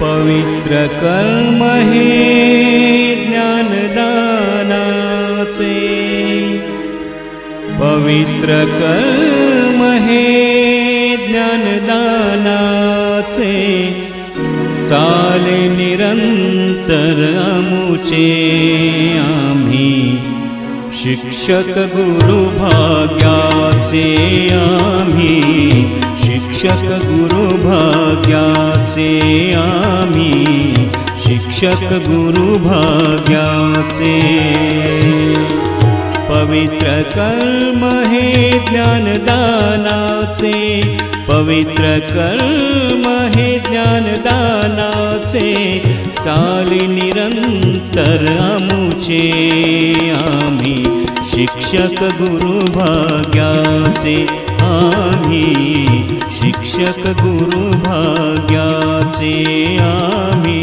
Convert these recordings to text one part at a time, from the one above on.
पवित्र कर्म हे ज्ञानदानाचे, पवित्र कर्म हे ज्ञानदानाचे, चाले निरंतर आमुचे आम्ही शिक्षक गुरु भाग्याचे, आम्ही शिक्षक गुरु भाग्याचे, आम्ही शिक्षक गुरु भाग्याचे। पवित्र कर्म हे ज्ञानदानाचे, पवित्र कर्म हे ज्ञानदानाचे, चाली निरंतर आमुचे आम्ही शिक्षक गुरु भाग्याचे, आम्ही शिक्षक गुरु भाग्याचे, आम्ही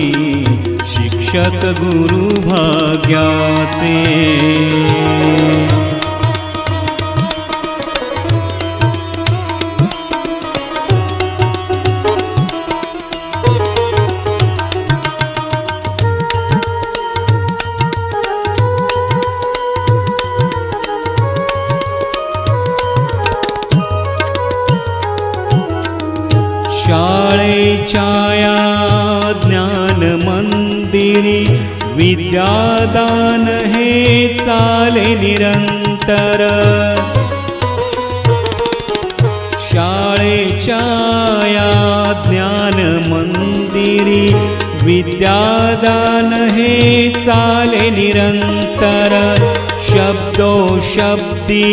शिक्षक गुरु भाग्याचे। शाळेच्या या ज्ञान मंदिरी विद्यादान हे चाले निरंतर, शाळेच्या या ज्ञान मंदिरी विद्यादान हे चाले निरंतर, शब्दो शब्दी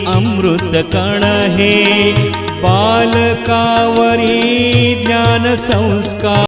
अमृत कण हे बालकावरी ज्ञान संस्कार।